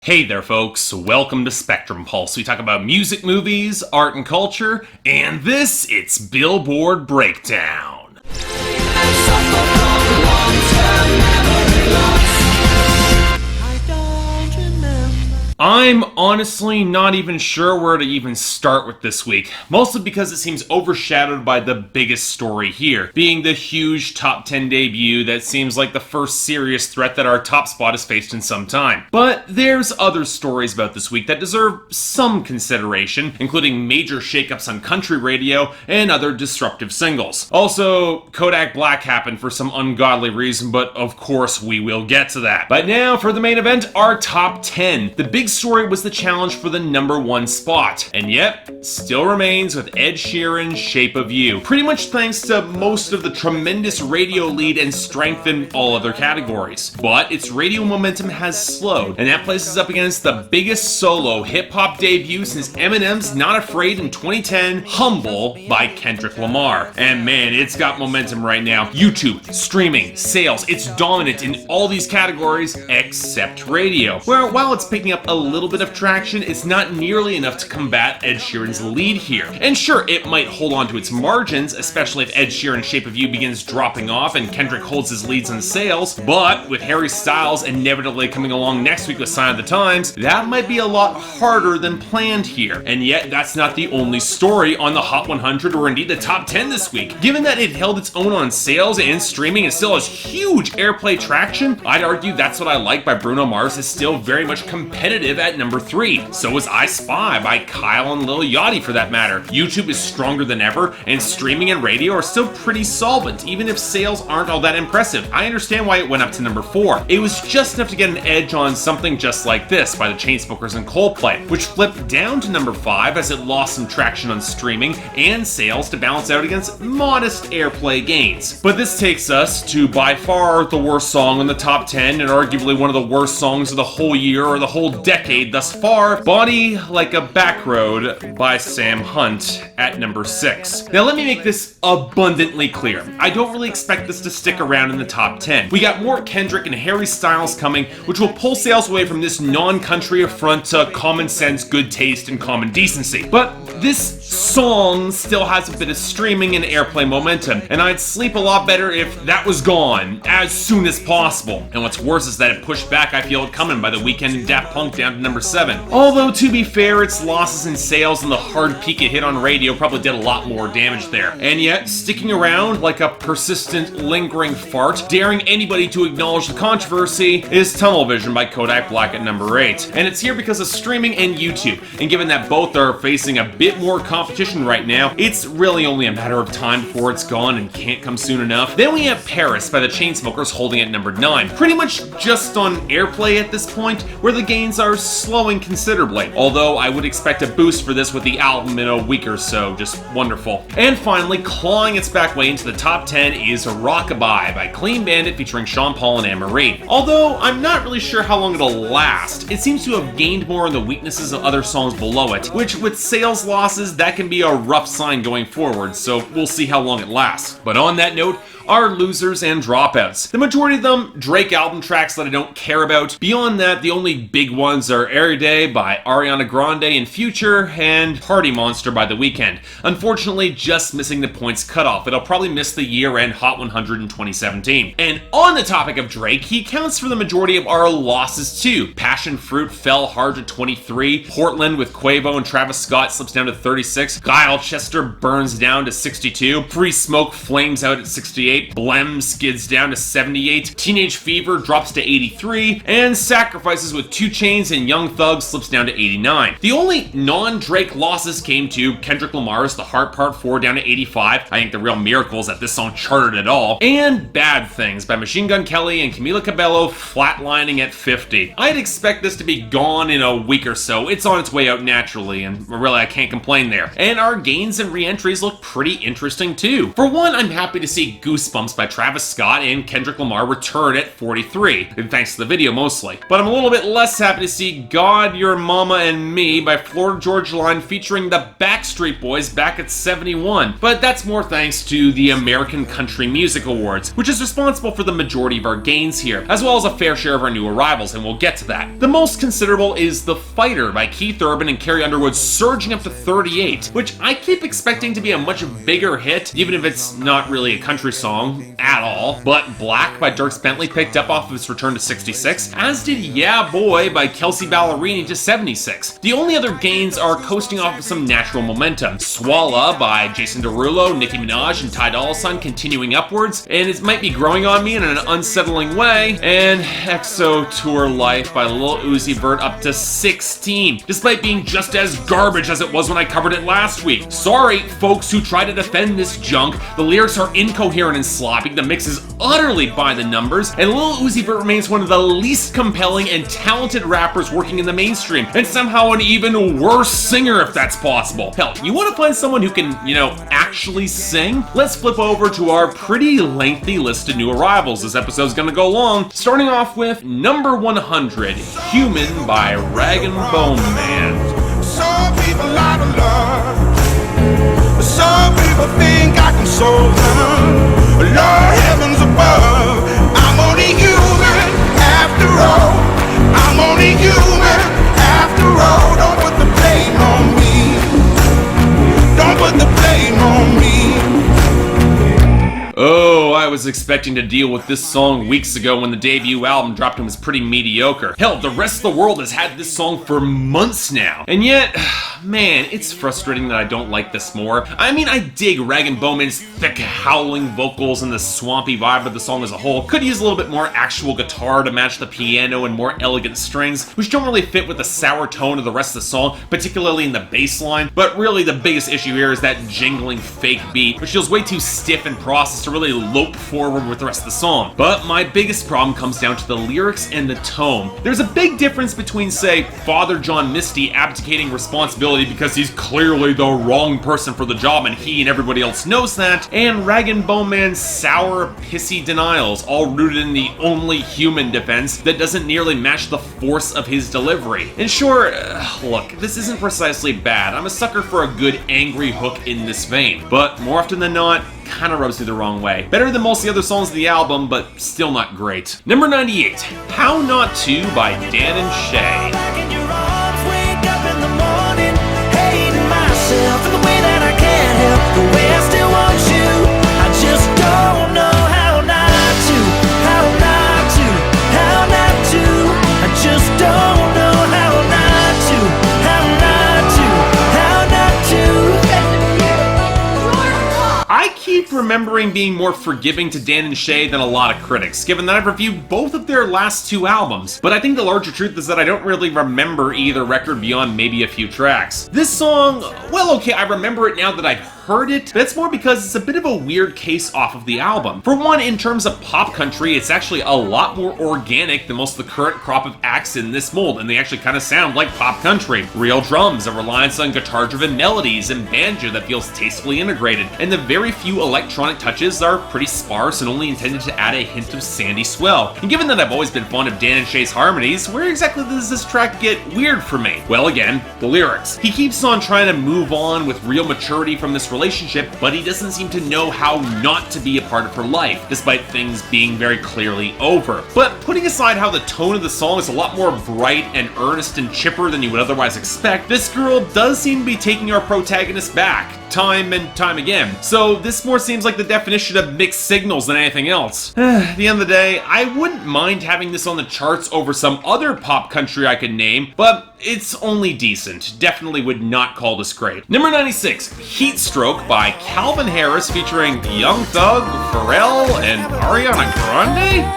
Hey there folks, welcome to Spectrum Pulse. We talk about music, movies, art and culture, and it's Billboard Breakdown. I'm honestly not even sure where to even start with this week, mostly because it seems overshadowed by the biggest story here, being the huge top 10 debut that seems like the first serious threat that our top spot has faced in some time. But there's other stories about this week that deserve some consideration, including major shakeups on country radio and other disruptive singles. Also, Kodak Black happened for some ungodly reason, but of course we will get to that. But now for the main event, our top 10. The big story was the challenge for the number one spot, and yet still remains with Ed Sheeran's Shape of You, pretty much thanks to most of the tremendous radio lead and strength in all other categories. But its radio momentum has slowed, and that places up against the biggest solo hip-hop debut since Eminem's Not Afraid in 2010, Humble by Kendrick Lamar. And man, it's got momentum right now. YouTube, streaming, sales, it's dominant in all these categories except radio, where while it's picking up a little bit of traction, it's not nearly enough to combat Ed Sheeran's lead here. And sure, it might hold on to its margins, especially if Ed Sheeran's Shape of You begins dropping off and Kendrick holds his leads in sales, but with Harry Styles inevitably coming along next week with Sign of the Times, that might be a lot harder than planned here. And yet, that's not the only story on the Hot 100 or indeed the top 10 this week. Given that it held its own on sales and streaming and still has huge airplay traction, I'd argue That's What I Like by Bruno Mars is still very much competitive at number 3. So is I Spy by Kyle and Lil Yachty for that matter. YouTube is stronger than ever, and streaming and radio are still pretty solvent, even if sales aren't all that impressive. I understand why it went up to number 4. It was just enough to get an edge on Something Just Like This by the Chainsmokers and Coldplay, which flipped down to number 5 as it lost some traction on streaming and sales to balance out against modest airplay gains. But this takes us to by far the worst song in the top 10 and arguably one of the worst songs of the whole year or the whole decade thus far, Body Like a Back Road by Sam Hunt at number 6. Now let me make this abundantly clear. I don't really expect this to stick around in the top 10. We got more Kendrick and Harry Styles coming, which will pull sales away from this non-country affront to common sense, good taste, and common decency. But this song still has a bit of streaming and airplay momentum, and I'd sleep a lot better if that was gone as soon as possible. And what's worse is that it pushed back I Feel It Coming by The Weeknd and Daft Punk down to number 7. Although, to be fair, its losses in sales and the hard peak it hit on radio probably did a lot more damage there. And yet, sticking around like a persistent, lingering fart, daring anybody to acknowledge the controversy, is Tunnel Vision by Kodak Black at number 8. And it's here because of streaming and YouTube. And given that both are facing a bit more competition right now, it's really only a matter of time before it's gone and can't come soon enough. Then we have Paris by the Chainsmokers holding at number 9. Pretty much just on airplay at this point, where the gains are slowing considerably, although I would expect a boost for this with the album in a week or so. Just wonderful. And finally, clawing its back way into the top 10 is Rockabye by Clean Bandit featuring Sean Paul and Anne-Marie. Although I'm not really sure how long it'll last, it seems to have gained more on the weaknesses of other songs below it, which with sales losses, that can be a rough sign going forward, so we'll see how long it lasts. But on that note, are losers and dropouts. The majority of them, Drake album tracks that I don't care about. Beyond that, the only big ones are Every Day by Ariana Grande and Future, and Party Monster by The Weeknd. Unfortunately, just missing the points cutoff. It'll probably miss the year-end Hot 100 in 2017. And on the topic of Drake, he accounts for the majority of our losses too. Passion Fruit fell hard to 23, Portland with Quavo and Travis Scott slips down to 36, Guile Chester burns down to 62, Free Smoke flames out at 68, Blem skids down to 78, Teenage Fever drops to 83, and Sacrifices with 2 Chainz and Young Thug slips down to 89. The only non-Drake losses came to Kendrick Lamar's The Heart Part 4 down to 85. I think the real miracle is that this song charted at all. And Bad Things by Machine Gun Kelly and Camila Cabello flatlining at 50. I'd expect this to be gone in a week or so. It's on its way out naturally, and really I can't complain there. And our gains and re-entries look pretty interesting too. For one, I'm happy to see Goose Goosebumps by Travis Scott and Kendrick Lamar return at 43, and thanks to the video mostly. But I'm a little bit less happy to see God, Your Mama, and Me by Florida Georgia Line featuring the Backstreet Boys back at 71. But that's more thanks to the American Country Music Awards, which is responsible for the majority of our gains here, as well as a fair share of our new arrivals, and we'll get to that. The most considerable is The Fighter by Keith Urban and Carrie Underwood, surging up to 38, which I keep expecting to be a much bigger hit, even if it's not really a country song at all. But Black by Dierks Bentley picked up off of its return to 66, as did Yeah Boy by Kelsey Ballerini to 76. The only other gains are coasting off of some natural momentum. Swalla by Jason Derulo, Nicki Minaj, and Ty Dolla $ign continuing upwards, and it might be growing on me in an unsettling way, and EXO Tour Life by Lil Uzi Vert up to 16, despite being just as garbage as it was when I covered it last week. Sorry, folks who try to defend this junk. The lyrics are incoherent and sloppy, the mix is utterly by the numbers, and Lil Uzi Vert remains one of the least compelling and talented rappers working in the mainstream, and somehow an even worse singer if that's possible. Hell, you want to find someone who can, actually sing? Let's flip over to our pretty lengthy list of new arrivals. This episode's gonna go long, starting off with number 100, Human by Rag & Bone Man. Some people out of love, some people think I can solve them. Lord heavens above, I'm only human after all. I'm only human after all. Don't put the blame on me. Don't put the blame on me. Oh, I was expecting to deal with this song weeks ago when the debut album dropped and was pretty mediocre. Hell, the rest of the world has had this song for months now. And yet, man, it's frustrating that I don't like this more. I mean, I dig Rag & Bowman's thick, howling vocals and the swampy vibe of the song as a whole. Could use a little bit more actual guitar to match the piano and more elegant strings, which don't really fit with the sour tone of the rest of the song, particularly in the bass line. But really, the biggest issue here is that jingling fake beat, which feels way too stiff and processed to really lope forward with the rest of the song. But my biggest problem comes down to the lyrics and the tone. There's a big difference between, say, Father John Misty abdicating responsibility because he's clearly the wrong person for the job and he and everybody else knows that, and Rag & Bone Man's sour, pissy denials, all rooted in the only human defense that doesn't nearly match the force of his delivery. And sure, look, this isn't precisely bad. I'm a sucker for a good angry hook in this vein, but more often than not, kind of rubs me the wrong way. Better than most of the other songs of the album, but still not great. Number 98, How Not To by Dan and Shay. For the way that I can't help the way I still want you. I just don't know how not to, how not to, how not to. I just don't know how not to, how not to, how not to. I keep remembering being more forgiving to Dan and Shay than a lot of critics, given that I've reviewed both of their last two albums. But I think the larger truth is that I don't really remember either record beyond maybe a few tracks. This song, well, okay, I remember it now that I've heard it, but it's more because it's a bit of a weird case off of the album. For one, in terms of pop country, it's actually a lot more organic than most of the current crop of acts in this mold, and they actually kind of sound like pop country. Real drums, a reliance on guitar-driven melodies, and banjo that feels tastefully integrated, and the very few electronic touches are pretty sparse and only intended to add a hint of sandy swell. And given that I've always been fond of Dan and Shay's harmonies, where exactly does this track get weird for me? Well, again, the lyrics. He keeps on trying to move on with real maturity from this relationship, but he doesn't seem to know how not to be a part of her life, despite things being very clearly over. But putting aside how the tone of the song is a lot more bright and earnest and chipper than you would otherwise expect, this girl does seem to be taking our protagonist back, time and time again. So this more seems like the definition of mixed signals than anything else. At the end of the day, I wouldn't mind having this on the charts over some other pop country I could name, but it's only decent. Definitely would not call this great. Number 96, Heatstroke by Calvin Harris featuring Young Thug, Pharrell, and Ariana Grande?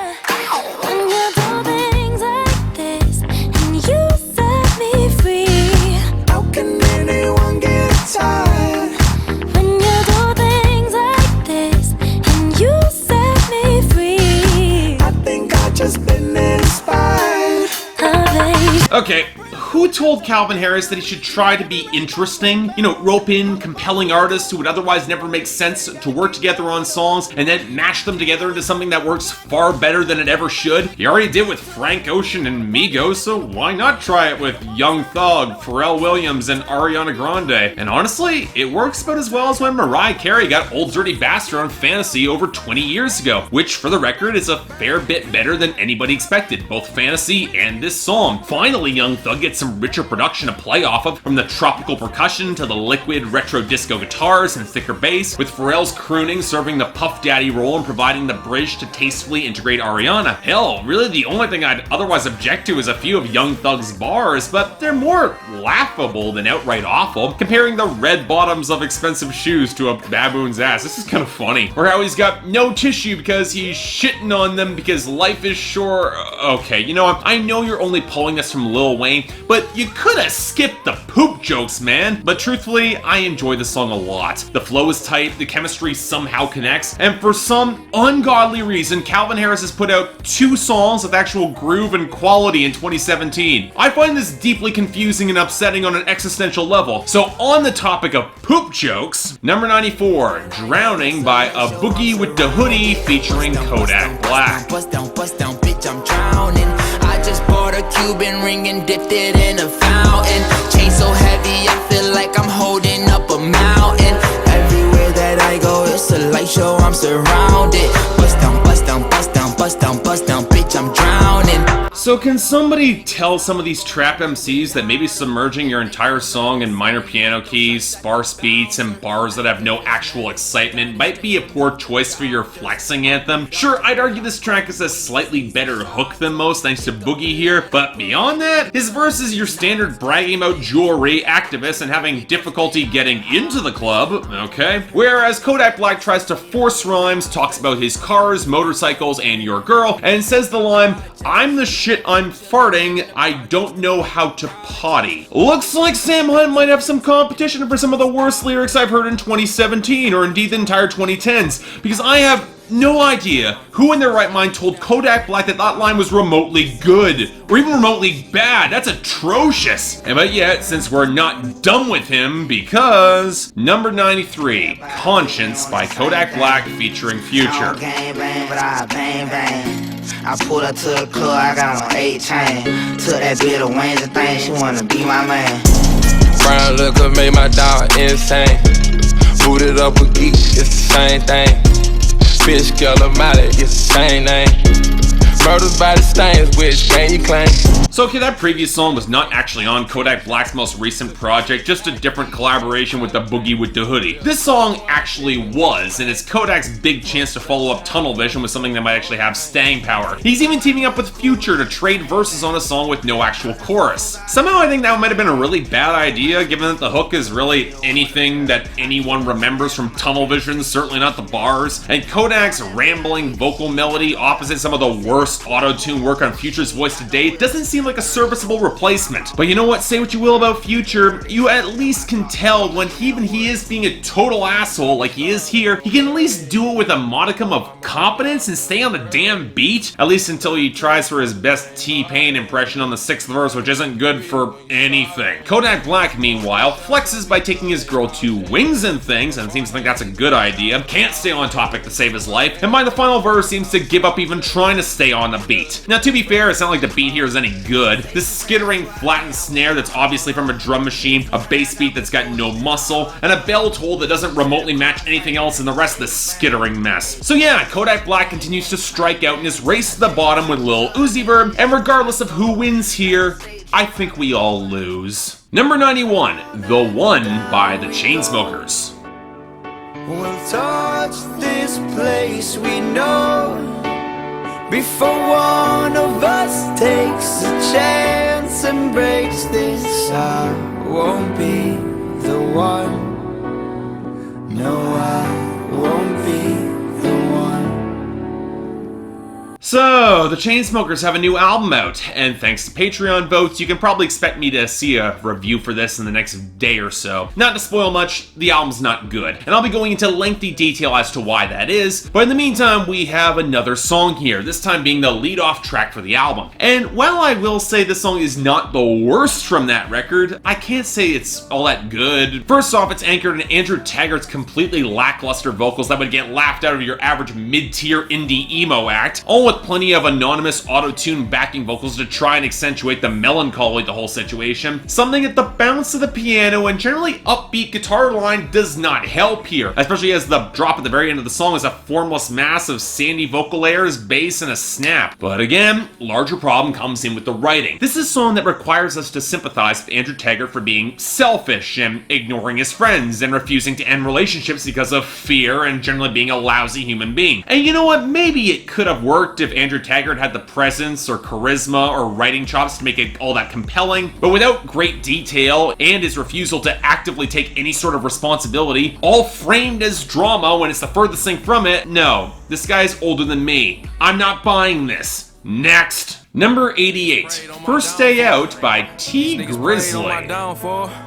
Okay, who told Calvin Harris that he should try to be interesting? You know, rope in compelling artists who would otherwise never make sense to work together on songs and then mash them together into something that works far better than it ever should? He already did with Frank Ocean and Migos, so why not try it with Young Thug, Pharrell Williams, and Ariana Grande? And honestly, it works about as well as when Mariah Carey got Old Dirty Bastard on Fantasy over 20 years ago, which for the record is a fair bit better than anybody expected, both Fantasy and this song. Finally, Young Thug gets some richer production to play off of, from the tropical percussion to the liquid retro disco guitars and thicker bass, with Pharrell's crooning serving the Puff Daddy role and providing the bridge to tastefully integrate Ariana. Hell, really the only thing I'd otherwise object to is a few of Young Thug's bars, but they're more laughable than outright awful, comparing the red bottoms of expensive shoes to a baboon's ass. This is kind of funny. Or how he's got no tissue because he's shitting on them because life is short. Okay, you know what? I know you're only pulling this from Lil Wayne, but you could have skipped the poop jokes, man. But truthfully, I enjoy the song a lot. The flow is tight, the chemistry somehow connects, and for some ungodly reason, Calvin Harris has put out 2 songs with actual groove and quality in 2017. I find this deeply confusing and upsetting on an existential level. So on the topic of poop jokes, number 94, Drowning by A Boogie with the Hoodie featuring Kodak Black. Bust down, bitch, I'm drowning. I just bought a Cuban ring and dipped it in a fountain. Chain so heavy, I feel like I'm holding up a mountain. Everywhere that I go, it's a light show, I'm surrounded. Bust down, bitch, I'm drowning. So can somebody tell some of these trap MCs that maybe submerging your entire song in minor piano keys, sparse beats, and bars that have no actual excitement might be a poor choice for your flexing anthem? Sure, I'd argue this track is a slightly better hook than most thanks to Boogie here, but beyond that, his verse is your standard bragging about jewelry, activists, and having difficulty getting into the club, okay? Whereas Kodak Black tries to force rhymes, talks about his cars, motorcycles, and your girl, and says the line, "I'm the shit, I'm farting, I don't know how to potty." Looks like Sam Hunt might have some competition for some of the worst lyrics I've heard in 2017, or indeed the entire 2010s, because I have no idea who in their right mind told Kodak Black that that line was remotely good, or even remotely bad. That's atrocious. And but yet, since we're not done with him, because number 93, Conscience by Kodak Black featuring Future. I pulled up to the club, I got on 8 chain. Took that bit of wings and things, she wanna be my man. Brown liquor made my dog insane. Booted up with geeks, it's the same thing. Bitch, kill a Molly, it's the same name. Murders by the stains, which gang you claim? So okay, that previous song was not actually on Kodak Black's most recent project, just a different collaboration with the Boogie with the Hoodie. This song actually was, and it's Kodak's big chance to follow up Tunnel Vision with something that might actually have staying power. He's even teaming up with Future to trade verses on a song with no actual chorus. Somehow I think that might have been a really bad idea, given that the hook is really anything that anyone remembers from Tunnel Vision, certainly not the bars, and Kodak's rambling vocal melody opposite some of the worst auto-tune work on Future's voice to date doesn't seem like a serviceable replacement. But you know what, say what you will about Future, you at least can tell when even he is being a total asshole like he is here, he can at least do it with a modicum of competence and stay on the damn beat, at least until he tries for his best T-Pain impression on the 6th verse, which isn't good for anything. Kodak Black, meanwhile, flexes by taking his girl to Wings and Things, and seems to think that's a good idea, can't stay on topic to save his life, and by the final verse seems to give up even trying to stay on the beat. Now to be fair, it's not like the beat here is any good. This skittering flattened snare that's obviously from a drum machine, a bass beat that's got no muscle, and a bell toll that doesn't remotely match anything else in the rest of this skittering mess. So yeah, Kodak Black continues to strike out in his race to the bottom with Lil Uzi Vert, and regardless of who wins here, I think we all lose. Number 91, The One by the Chainsmokers. We'll touch this place we know before one of us takes a chance and breaks this. I won't be the one. No, I won't be the one. So, the Chainsmokers have a new album out, and thanks to Patreon votes, you can probably expect me to see a review for this in the next day or so. Not to spoil much, the album's not good, and I'll be going into lengthy detail as to why that is, but in the meantime, we have another song here, this time being the lead-off track for the album. And while I will say this song is not the worst from that record, I can't say it's all that good. First off, it's anchored in Andrew Taggart's completely lackluster vocals that would get laughed out of your average mid-tier indie emo act, all with plenty of anonymous auto-tune backing vocals to try and accentuate the melancholy of the whole situation. Something that the bounce of the piano and generally upbeat guitar line does not help here, especially as the drop at the very end of the song is a formless mass of sandy vocal layers, bass, and a snap. But again, larger problem comes in with the writing. This is a song that requires us to sympathize with Andrew Taggart for being selfish and ignoring his friends and refusing to end relationships because of fear and generally being a lousy human being. And you know what? Maybe it could have worked if Andrew Taggart had the presence or charisma or writing chops to make it all that compelling, but without great detail and his refusal to actively take any sort of responsibility, all framed as drama when it's the furthest thing from it, no, this guy's older than me. I'm not buying this. Next. Number 88, First Day Out by Tee Grizzley.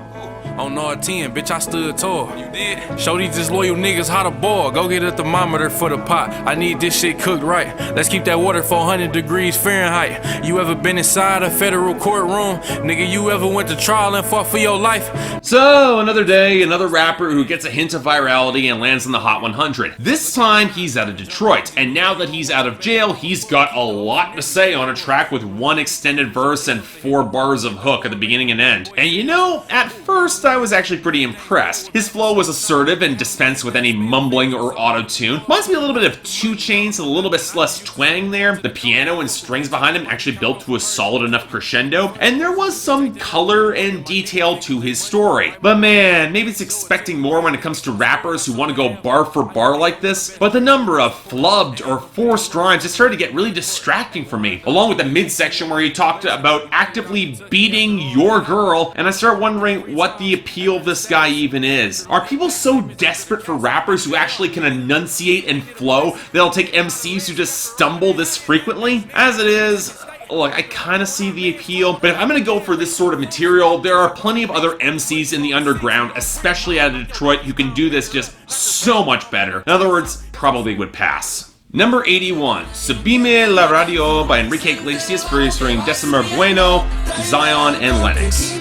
On R10, bitch, I stood tall. You did? Show these disloyal niggas how to boil. Go get a thermometer for the pot. I need this shit cooked right. Let's keep that water 400 degrees Fahrenheit. You ever been inside a federal courtroom? Nigga, you ever went to trial and fought for your life? So, another day, another rapper who gets a hint of virality and lands in the Hot 100. This time, he's out of Detroit, and now that he's out of jail, he's got a lot to say on a track with one extended verse and 4 bars of hook at the beginning and end. And you know, at first, I was actually pretty impressed. His flow was assertive and dispensed with any mumbling or auto-tune. Reminds me a little bit of 2 Chainz, a little bit less twang there. The piano and strings behind him actually built to a solid enough crescendo, and there was some color and detail to his story. But man, maybe it's expecting more when it comes to rappers who want to go bar for bar like this, but the number of flubbed or forced rhymes just started to get really distracting for me, along with the midsection where he talked about actively beating your girl, and I start wondering what the appeal of this guy even is. Are people so desperate for rappers who actually can enunciate and flow that they'll take MCs who just stumble this frequently? As it is, look, I kind of see the appeal, but if I'm going to go for this sort of material, there are plenty of other MCs in the underground, especially out of Detroit, who can do this just so much better. In other words, probably would pass. Number 81, Subeme La Radio by Enrique Iglesias featuring Descemer, Bueno, Zion, and Lennox.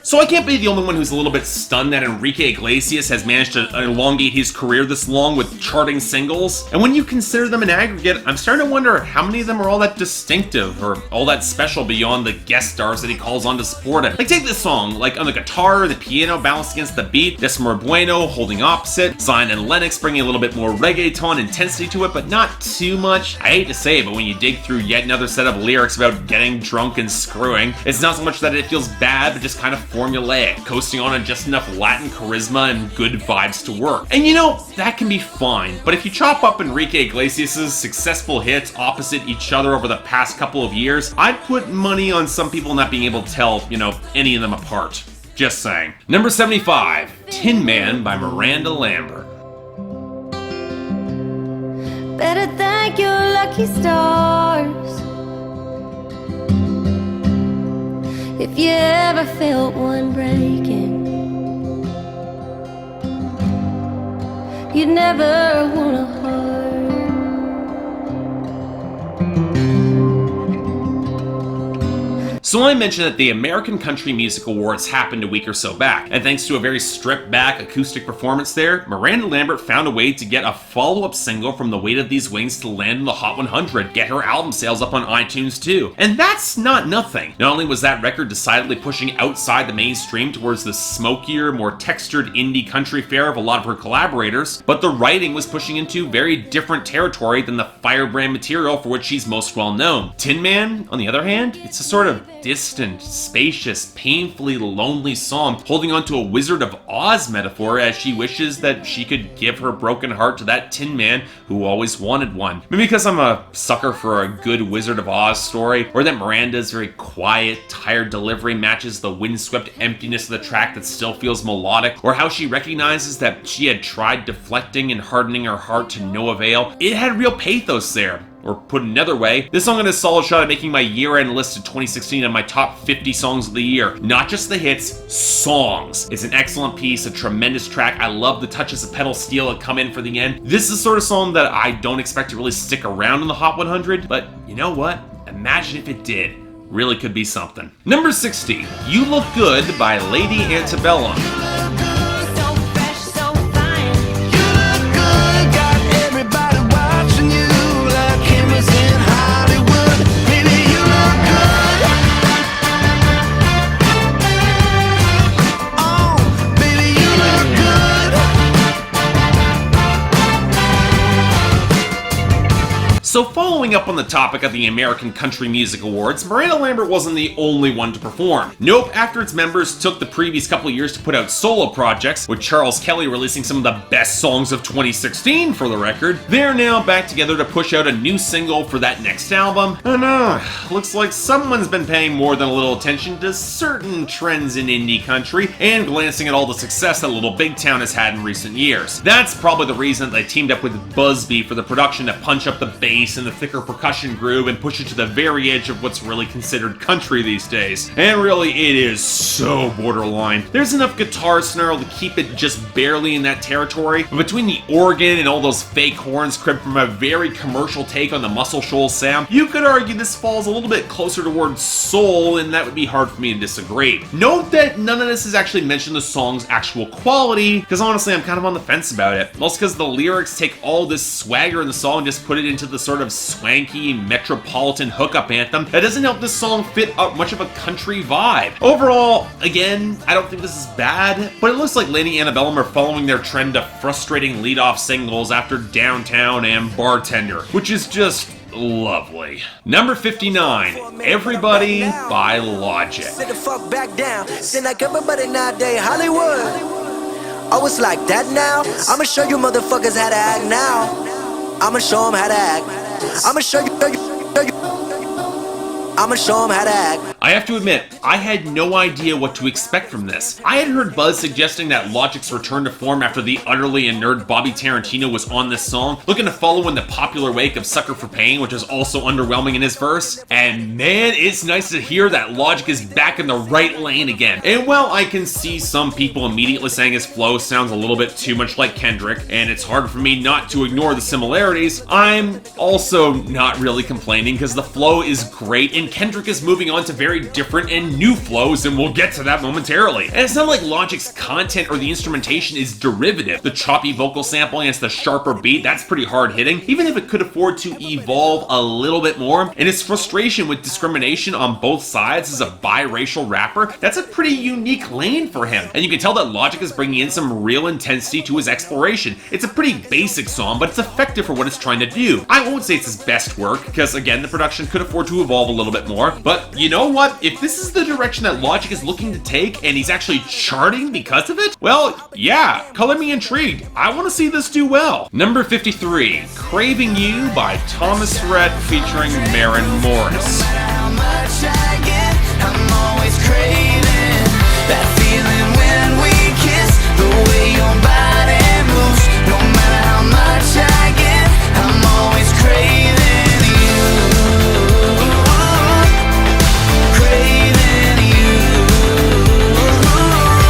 So I can't be the only one who's a little bit stunned that Enrique Iglesias has managed to elongate his career this long with charting singles. And when you consider them in aggregate, I'm starting to wonder how many of them are all that distinctive or all that special beyond the guest stars that he calls on to support him. Like take this song, like on the guitar, the piano balanced against the beat, Descemer, Bueno holding opposite, Zion and Lennox bringing a little bit more reggaeton intensity to it, but not too much. I hate to say it, but when you dig through yet another set of lyrics about getting drunk and screwing, it's not so much that it feels bad, but just kind of formulaic, coasting on just enough Latin charisma and good vibes to work. And you know, that can be fine, but if you chop up Enrique Iglesias' successful hits opposite each other over the past couple of years, I'd put money on some people not being able to tell, you know, any of them apart. Just saying. Number 75, Tin Man by Miranda, Lambert. Better thank your lucky stars if you ever felt one breaking. You'd never want a heart. So I mentioned that the American Country Music Awards happened a week or so back, and thanks to a very stripped-back acoustic performance there, Miranda Lambert found a way to get a follow-up single from The Weight of These Wings to land in the Hot 100, get her album sales up on iTunes too. And that's not nothing. Not only was that record decidedly pushing outside the mainstream towards the smokier, more textured indie country fare of a lot of her collaborators, but the writing was pushing into very different territory than the firebrand material for which she's most well known. Tin Man, on the other hand, it's a sort of distant, spacious, painfully lonely song, holding on to a Wizard of Oz metaphor as she wishes that she could give her broken heart to that Tin Man who always wanted one. Maybe because I'm a sucker for a good Wizard of Oz story, or that Miranda's very quiet, tired delivery matches the windswept emptiness of the track that still feels melodic, or how she recognizes that she had tried deflecting and hardening her heart to no avail. It had real pathos there. Or put another way, this song had a solid shot at making my year-end list of 2016 on my top 50 songs of the year. Not just the hits, songs. It's an excellent piece, a tremendous track. I love the touches of pedal steel that come in for the end. This is the sort of song that I don't expect to really stick around in the Hot 100, but you know what? Imagine if it did. Really could be something. Number 60, You Look Good by Lady Antebellum. So following up on the topic of the American Country Music Awards, Miranda Lambert wasn't the only one to perform. Nope, after its members took the previous couple years to put out solo projects, with Charles Kelly releasing some of the best songs of 2016 for the record, they're now back together to push out a new single for that next album. And looks like someone's been paying more than a little attention to certain trends in indie country, and glancing at all the success that Little Big Town has had in recent years. That's probably the reason that they teamed up with Busby for the production to punch up the bass and the thicker percussion groove and push it to the very edge of what's really considered country these days. And really, it is so borderline. There's enough guitar snarl to keep it just barely in that territory, but between the organ and all those fake horns cribbed from a very commercial take on the Muscle Shoals sound, you could argue this falls a little bit closer towards soul, and that would be hard for me to disagree. Note that none of this has actually mentioned the song's actual quality, because honestly, I'm kind of on the fence about it. Mostly because the lyrics take all this swagger in the song and just put it into the sort of swanky metropolitan hookup anthem that doesn't help this song fit up much of a country vibe. Overall, again, I don't think this is bad, but it looks like Lady Antebellum are following their trend of frustrating lead-off singles after Downtown and Bartender, which is just lovely. Number 59, Everybody by Logic. Sit the fuck back down. Sit like everybody nowadays, Hollywood. Oh, it's like that now? I'ma show you motherfuckers how to act now. I'ma show them how to act. I'ma show you. I'ma show them how to act. I have to admit, I had no idea what to expect from this. I had heard buzz suggesting that Logic's return to form after the utterly inert Bobby Tarantino was on this song, looking to follow in the popular wake of Sucker for Pain, which is also underwhelming in his verse. And man, it's nice to hear that Logic is back in the right lane again. And while I can see some people immediately saying his flow sounds a little bit too much like Kendrick, and it's hard for me not to ignore the similarities, I'm also not really complaining because the flow is great and Kendrick is moving on to very different and new flows, and we'll get to that momentarily. And it's not like Logic's content or the instrumentation is derivative. The choppy vocal sampling against the sharper beat, that's pretty hard hitting, even if it could afford to evolve a little bit more. And his frustration with discrimination on both sides as a biracial rapper, that's a pretty unique lane for him. And you can tell that Logic is bringing in some real intensity to his exploration. It's a pretty basic song, but it's effective for what it's trying to do. I won't say it's his best work, because again, the production could afford to evolve a little bit more, but you know what? If this is the direction that Logic is looking to take, and he's actually charting because of it, well, yeah, color me intrigued. I want to see this do well. Number 53, Craving You by Thomas Rhett featuring Maren Morris. How much I get, I'm always craving that feeling when we kiss, the way your body moves. No matter how much I get, I'm always craving you.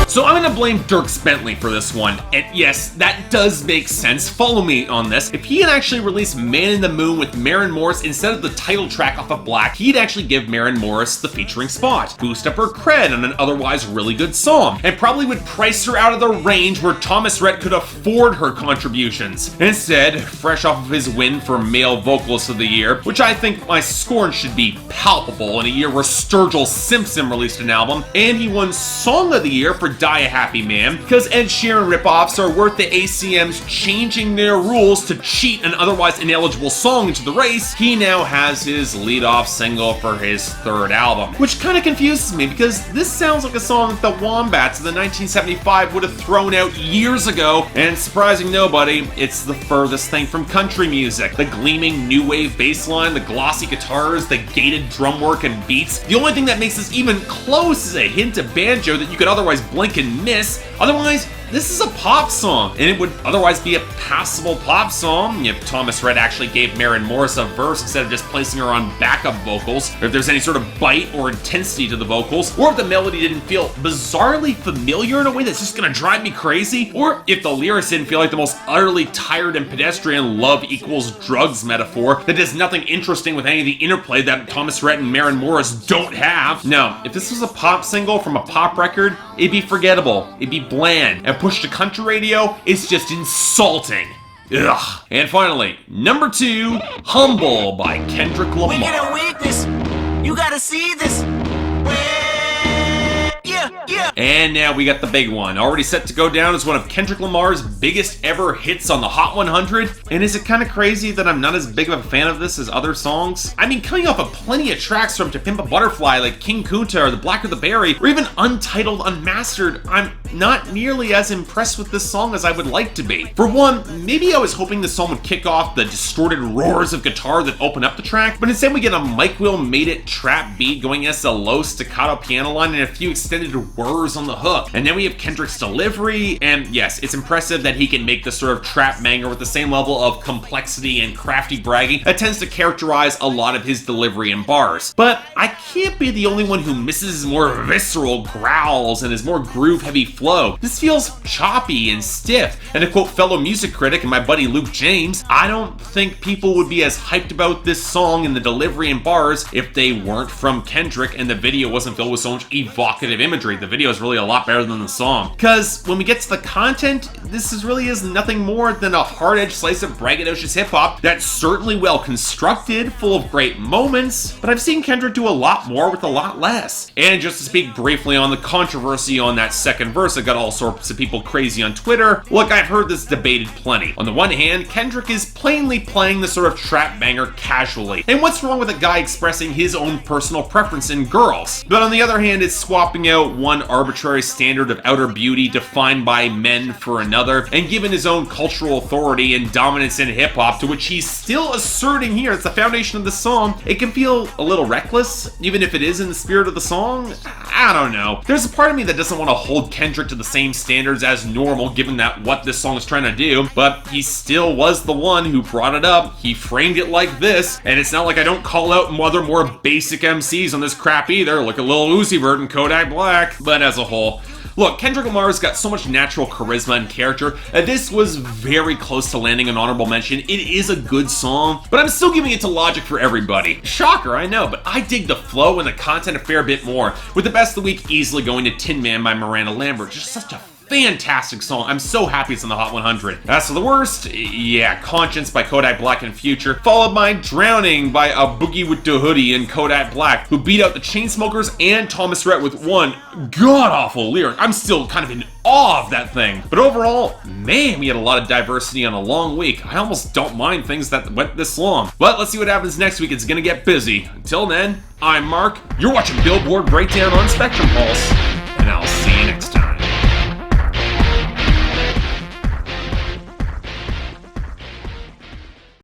So I'm gonna blame Dierks Bentley for this one, and yes, that does make sense. Follow me on this. If he had actually released Man in the Moon with Maren Morris instead of the title track off of Black, he'd actually give Maren Morris the featuring spot, boost up her cred on an otherwise really good song, and probably would price her out of the range where Thomas Rhett could afford her contributions. Instead, fresh off of his win for Male Vocalist of the Year, which I think my scorn should be palpable in a year where Sturgill Simpson released an album, and he won Song of the Year for Die a Happy happy man, because Ed Sheeran ripoffs are worth the ACMs changing their rules to cheat an otherwise ineligible song into the race. He now has his lead-off single for his third album, which kind of confuses me because this sounds like a song that the Wombats of the 1975 would have thrown out years ago, and surprising nobody, it's the furthest thing from country music. The gleaming new wave bass line, the glossy guitars, the gated drum work and beats. The only thing that makes this even close is a hint of banjo that you could otherwise blink and miss. Otherwise, this is a pop song, and it would otherwise be a passable pop song if Thomas Rhett actually gave Maren Morris a verse instead of just placing her on backup vocals, or if there's any sort of bite or intensity to the vocals, or if the melody didn't feel bizarrely familiar in a way that's just gonna drive me crazy, or if the lyrics didn't feel like the most utterly tired and pedestrian love equals drugs metaphor that does nothing interesting with any of the interplay that Thomas Rhett and Maren Morris don't have. No, if this was a pop single from a pop record, it'd be forgettable, it'd be bland, and pushed to country radio, it's just insulting. Ugh. And finally, number 2, Humble by Kendrick Lamar. We get a weakness. You gotta see this. Yeah. And now we got the big one, already set to go down as one of Kendrick Lamar's biggest ever hits on the Hot 100. And is it kind of crazy that I'm not as big of a fan of this as other songs? I mean, coming off of plenty of tracks from To Pimp a Butterfly like King Kunta or The Blacker the Berry, or even Untitled Unmastered, I'm not nearly as impressed with this song as I would like to be. For one, maybe I was hoping the song would kick off the distorted roars of guitar that open up the track, but instead we get a Mike Will made it trap beat going as a low staccato piano line and a few extended whirs on the hook. And then we have Kendrick's delivery, and yes, it's impressive that he can make this sort of trap banger with the same level of complexity and crafty bragging that tends to characterize a lot of his delivery and bars. But I can't be the only one who misses his more visceral growls and his more groove-heavy flow. This feels choppy and stiff, and to quote fellow music critic and my buddy Luke James, I don't think people would be as hyped about this song and the delivery and bars if they weren't from Kendrick and the video wasn't filled with so much evocative imagery. The video is really a lot better than the song. Because when we get to the content, this really is nothing more than a hard-edged slice of braggadocious hip-hop that's certainly well constructed, full of great moments, but I've seen Kendrick do a lot more with a lot less. And just to speak briefly on the controversy on that second verse that got all sorts of people crazy on Twitter, look, I've heard this debated plenty. On the one hand, Kendrick is plainly playing the sort of trap banger casually, and what's wrong with a guy expressing his own personal preference in girls? But on the other hand, it's swapping out one arbitrary standard of outer beauty defined by men for another, and given his own cultural authority and dominance in hip-hop, to which he's still asserting here it's the foundation of the song, it can feel a little reckless, even if it is in the spirit of the song. I don't know. There's a part of me that doesn't want to hold Kendrick to the same standards as normal, given that what this song is trying to do, but he still was the one who brought it up. He framed it like this, and it's not like I don't call out other more basic MCs on this crap either. Look at Lil Uzi Vert and Kodak Black. But as a whole, look, Kendrick Lamar's got so much natural charisma and character that this was very close to landing an honorable mention. It is a good song, but I'm still giving it to Logic for Everybody. Shocker, I know, but I dig the flow and the content a fair bit more, with the best of the week easily going to Tin Man by Miranda Lambert. Just such a fantastic song. I'm so happy it's on the Hot 100. As for the worst, yeah, Conscience by Kodak Black and Future, followed by Drowning by A Boogie with the Hoodie and Kodak Black, who beat out the Chainsmokers and Thomas Rhett with one god-awful lyric. I'm still kind of in awe of that thing. But overall, man, we had a lot of diversity on a long week. I almost don't mind things that went this long. But let's see what happens next week. It's gonna get busy. Until then, I'm Mark. You're watching Billboard Breakdown on Spectrum Pulse, and I'll